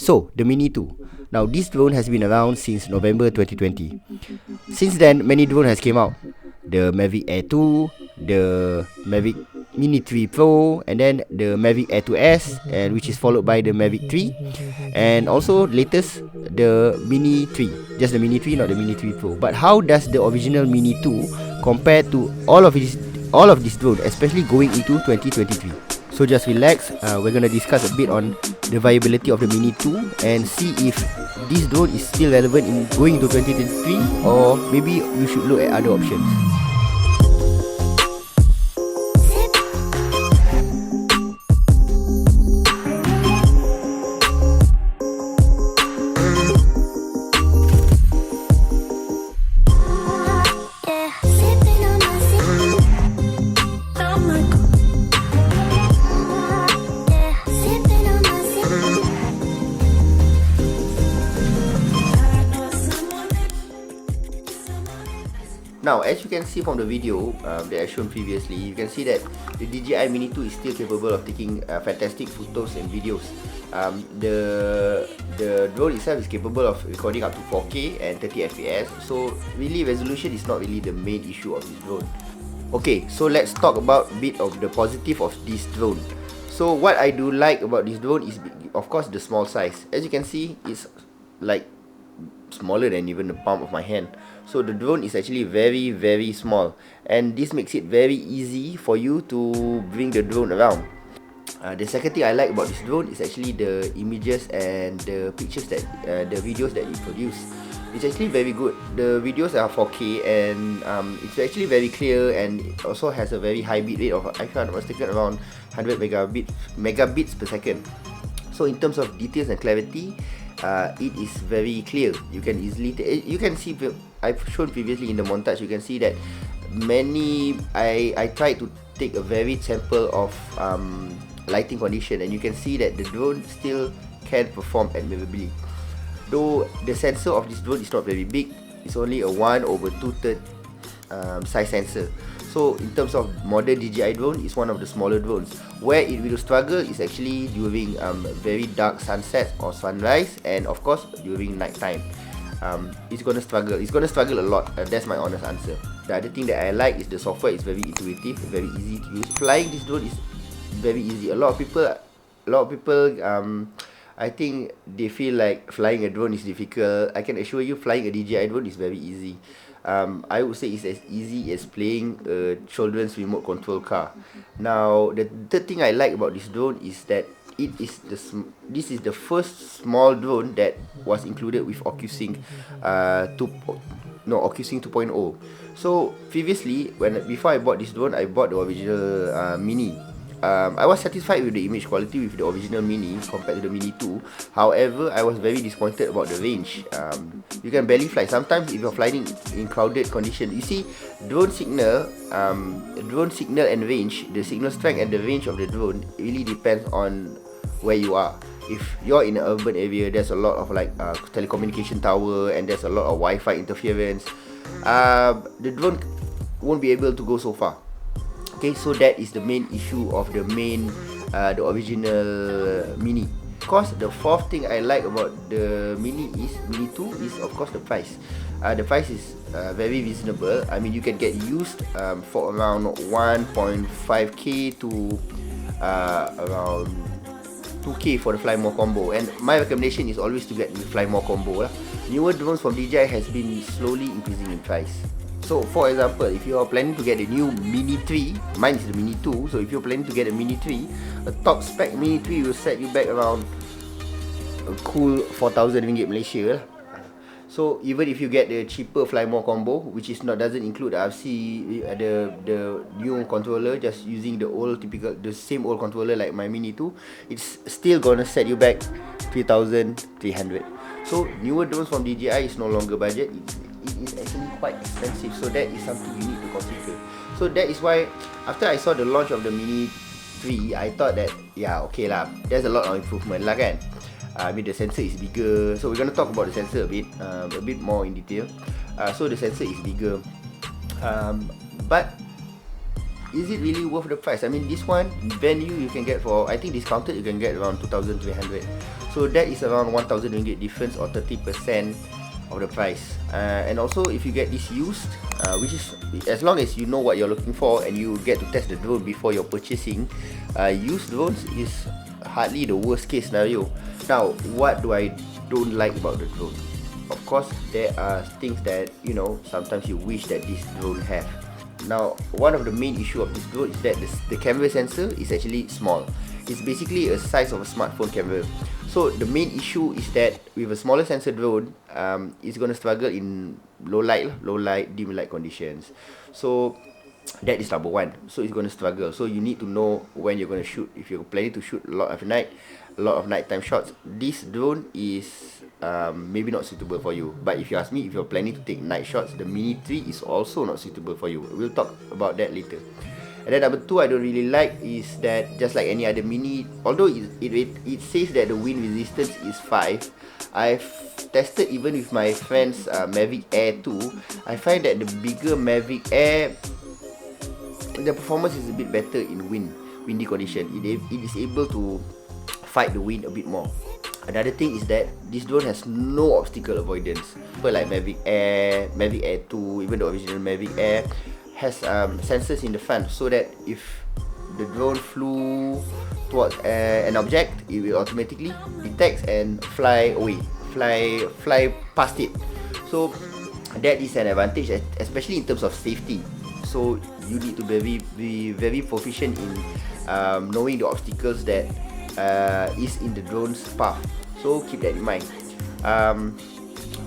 So, the Mini 2. Now, this drone has been around since November 2020. Since then, many drones has came out. The Mavic Air 2, the Mavic Mini 3 Pro, and then the Mavic Air 2S, and which is followed by the Mavic 3, and also latest the Mini 3. Just the Mini 3, not the Mini 3 Pro. But how does the original Mini 2 compare to all of these drones, especially going into 2023? So just relax, we're gonna discuss a bit on the viability of the Mini 2 and see if this drone is still relevant in going into 2023, or maybe you should look at other options. Now, as you can see from the video that I shown previously, you can see that the DJI Mini 2 is still capable of taking fantastic photos and videos. The drone itself is capable of recording up to 4K and 30 FPS, so really resolution is not really the main issue of this drone. Okay, so let's talk about a bit of the positive of this drone. So what I do like about this drone is, of course, the small size. As you can see, it's like smaller than even the palm of my hand. So the drone is actually very, very small, and this makes it very easy for you to bring the drone around. The second thing I like about this drone is actually the images and the pictures that the videos that it produce. It's actually very good. The videos are 4K, and it's actually very clear, and it also has a very high bit rate of, if I'm not mistaken, around 100 megabits per second. So in terms of details and clarity, it is very clear. You can easily you can see, I've shown previously in the montage, you can see that I tried to take a varied sample of lighting condition, and you can see that the drone still can perform admirably. Though the sensor of this drone is not very big, it's only a 1/2 size sensor. So in terms of modern DJI drone, it's one of the smaller drones. Where it will struggle is actually during very dark sunset or sunrise, and of course during night time. It's gonna struggle a lot. That's my honest answer. The other thing that I like is the software is very intuitive, very easy to use. Flying this drone is very easy. A lot of people I think they feel like flying a drone is difficult. I can assure you, flying a DJI drone is very easy. I would say it's as easy as playing a children's remote control car. Now, the third thing I like about this drone is that this is the first small drone that was included with OcuSync OcuSync 2.0. So previously, before I bought this drone, I bought the original Mini. I was satisfied with the image quality with the original Mini compared to the Mini 2. However, I was very disappointed about the range. You can barely fly. Sometimes if you're flying in crowded condition, you see, drone signal and range, the signal strength and the range of the drone really depends on where you are. If you're in an urban area, there's a lot of telecommunication tower, and there's a lot of Wi-Fi interference. The drone won't be able to go so far. Okay, so that is the main issue of the original Mini. Of course, the fourth thing I like about the Mini 2 is of course the price. The price is very reasonable. I mean, you can get used for around 1.5k to around 2k for the Fly More combo. And my recommendation is always to get the Fly More combo lah. Newer drones from DJI has been slowly increasing in price. So for example, if you are planning to get a new Mini 3, mine is the Mini 2, so if you're planning to get a Mini 3, a top spec Mini 3 will set you back around a cool 4,000 ringgit Malaysia lah. So even if you get the cheaper Fly More combo, which doesn't include the RC, the new controller, just using the same old controller like my Mini 2, it's still gonna set you back 3,300. So newer drones from DJI is no longer budget. It is actually quite expensive, so that is something you need to consider. So that is why after I saw the launch of the Mini 3, I thought that okay lah, there's a lot of improvement lah kan. I mean, the sensor is bigger, so we're gonna talk about the sensor a bit more in detail. So the sensor is bigger, but is it really worth the price? I mean, this one brand new you can get for, I think discounted you can get around 2,300. So that is around 1,000 ringgit difference, or 30% of the price. And also, if you get this used, which is, as long as you know what you're looking for and you get to test the drone before you're purchasing, used drones is hardly the worst case scenario. Now, what do I don't like about the drone? Of course, there are things that, you know, sometimes you wish that this drone have. Now, one of the main issue of this drone is that the camera sensor is actually small. It's basically a size of a smartphone camera. So the main issue is that with a smaller sensor drone, it's gonna struggle in low light, dim light conditions. So that is number one. So it's gonna struggle. So you need to know when you're gonna shoot. If you're planning to shoot a lot of nighttime shots, this drone is maybe not suitable for you. But if you ask me, if you're planning to take night shots, the Mini 3 is also not suitable for you. We'll talk about that later. And then number two I don't really like is that, just like any other Mini, although it says that the wind resistance is 5, I've tested even with my friend's Mavic Air 2. I find that the bigger Mavic Air, the performance is a bit better in windy condition. It is able to fight the wind a bit more. Another thing is that this drone has no obstacle avoidance. But like Mavic Air 2, even the original Mavic Air has sensors in the front, so that if the drone flew towards an object, it will automatically detect and fly away, fly past it. So that is an advantage, especially in terms of safety. So you need to be very proficient in knowing the obstacles that is in the drone's path. So keep that in mind.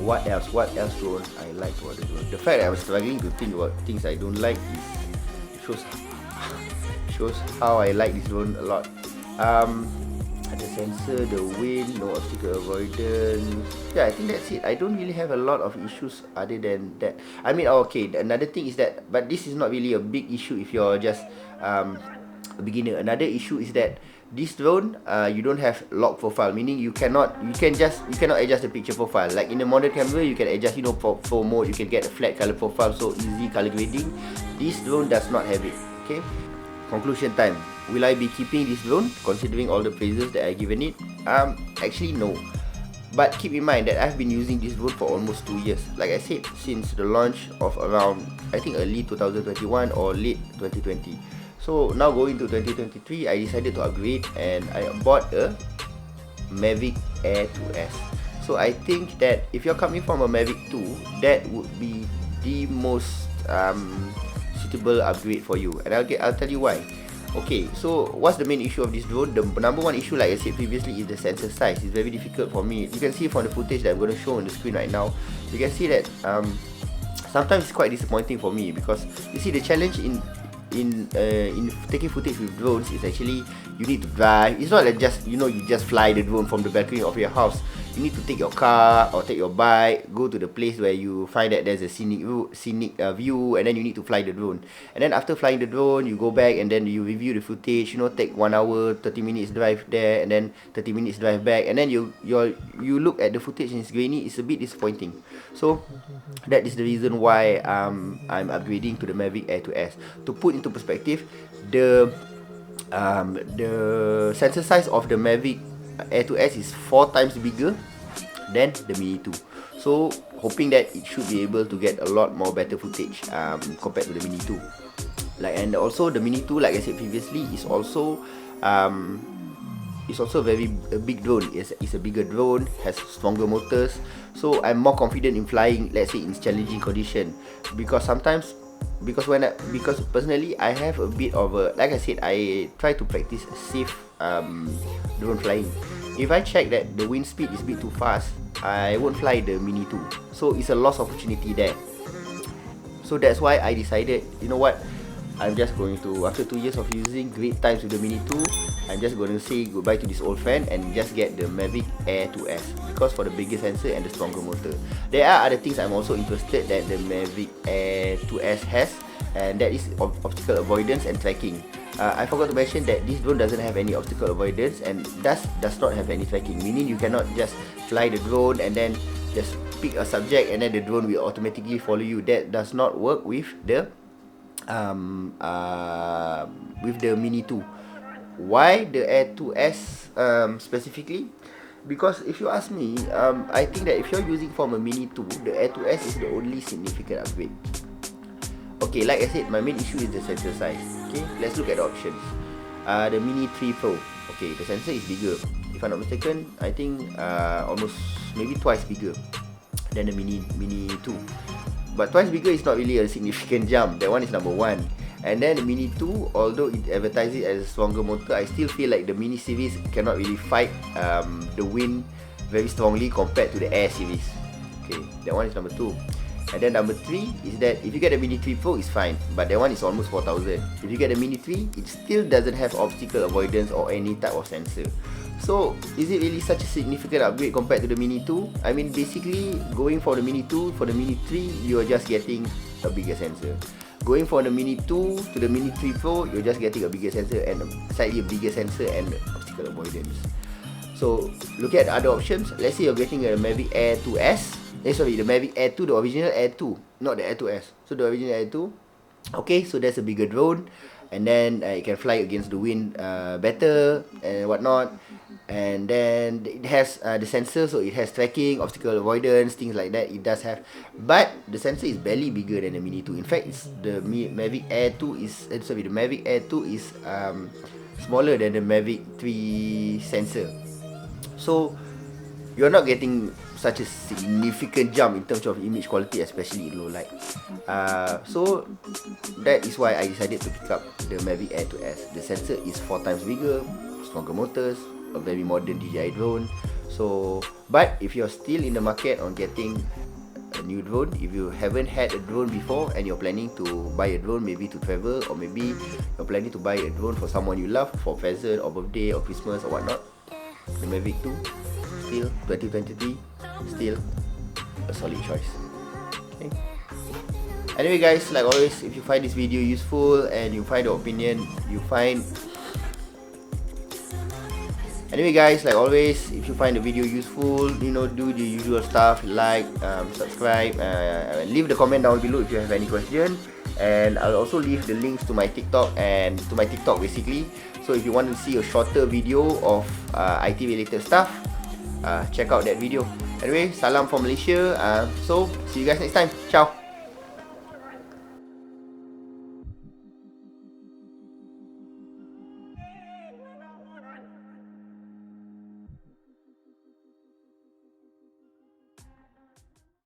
What else don't I like about the drone? The fact that I'm struggling to think about things I don't like shows how I like this drone a lot. The sensor, the wind, no obstacle avoidance. Yeah, I think that's it. I don't really have a lot of issues other than that. I mean, okay, another thing is that, but this is not really a big issue if you're just a beginner. Another issue is that this drone, you don't have lock profile, meaning you cannot adjust the picture profile. Like in a modern camera, you can adjust, you know, for mode, you can get a flat color profile, so easy color grading. This drone does not have it. Okay. Conclusion time. Will I be keeping this drone considering all the praises that I've given it? Actually no. But keep in mind that I've been using this drone for almost 2 years. Like I said, since the launch of around, I think, early 2021 or late 2020. So now going to 2023, I decided to upgrade and I bought a Mavic Air 2S. So I think that if you're coming from a Mavic 2, that would be the most suitable upgrade for you. And I'll tell you why. Okay, so what's the main issue of this drone? The number one issue, like I said previously, is the sensor size. It's very difficult for me. You can see from the footage that I'm going to show on the screen right now. You can see that sometimes it's quite disappointing for me, because you see the challenge in taking footage with drones is actually you need to drive. It's not like just, you know, you just fly the drone from the balcony of your house. You need to take your car or take your bike, go to the place where you find that there's a scenic view, and then you need to fly the drone. And then after flying the drone, you go back and then you review the footage. You know, take 1 hour, 30 minutes drive there, and then 30 minutes drive back, and then you look at the footage and it's grainy. It's a bit disappointing. So that is the reason why I'm upgrading to the Mavic Air 2S. To put into perspective, the sensor size of the Mavic Air 2S is 4 times bigger than the Mini 2. So hoping that it should be able to get a lot more better footage compared to the Mini 2. And also the Mini 2, like I said previously, is also a big drone. It's a bigger drone, has stronger motors. So I'm more confident in flying, let's say, in challenging condition, because personally I have a bit of a, like I said, I try to practice safe drone flying. If I check that the wind speed is a bit too fast, I won't fly the Mini 2. So it's a lost opportunity there. So that's why I decided, you know what, I'm just going to, after 2 years of using great times with the Mini 2, I'm just going to say goodbye to this old friend and just get the Mavic Air 2S, because for the bigger sensor and the stronger motor. There are other things I'm also interested that the Mavic Air 2S has, and that is obstacle avoidance and tracking. I forgot to mention that this drone doesn't have any obstacle avoidance and does not have any tracking, meaning you cannot just fly the drone and then just pick a subject and then the drone will automatically follow you. That does not work with the Mini 2. Why the Air 2S specifically? Because if you ask me, I think that if you're using from a Mini 2, the Air 2S is the only significant upgrade. Okay, like I said, my main issue is the sensor size. Okay, let's look at the options. The Mini 3 Pro. Okay, the sensor is bigger. If I'm not mistaken, I think almost maybe twice bigger than the Mini 2. But twice bigger is not really a significant jump. That one is number one. And then the Mini 2, although it advertises as a stronger motor, I still feel like the Mini series cannot really fight the wind very strongly compared to the Air series. Okay, that one is number 2. And then number 3 is that if you get the Mini 3 Pro, it's fine, but that one is almost 4,000. If you get the Mini 3, it still doesn't have obstacle avoidance or any type of sensor. So, is it really such a significant upgrade compared to the Mini 2? I mean, basically, going for the Mini 2, for the Mini 3, you are just getting a bigger sensor. Going from the Mini 2 to the Mini 3 Pro, you're just getting a bigger sensor and slightly a bigger sensor and obstacle avoidance. So, look at other options. Let's say you're getting a Mavic Air 2S. The Mavic Air 2, the original Air 2, not the Air 2S. So, the original Air 2. Okay, so that's a bigger drone. And then it can fly against the wind better and whatnot. And then it has the sensor, so it has tracking, obstacle avoidance, things like that. It does have, but the sensor is barely bigger than the Mini 2. In fact, it's the Mavic Air 2 is the Mavic Air 2 is smaller than the Mavic 3 sensor. So you're not getting such a significant jump in terms of image quality, especially in low light. So that is why I decided to pick up the Mavic Air 2S. The sensor is 4 times bigger, stronger motors, a very modern DJI drone. So, but if you're still in the market on getting a new drone, if you haven't had a drone before and you're planning to buy a drone maybe to travel, or maybe you're planning to buy a drone for someone you love for present or birthday or Christmas or whatnot, the Mavic 2 still 2023 still a solid choice. Okay. Anyway guys, like always, if you find this video useful and you find the opinion Anyway guys, like always, if you find the video useful, do the usual stuff, like, subscribe, leave the comment down below if you have any question. And I'll also leave the links to my TikTok basically. So if you want to see a shorter video of IT related stuff, check out that video. Anyway, salam from Malaysia. So see you guys next time. Ciao.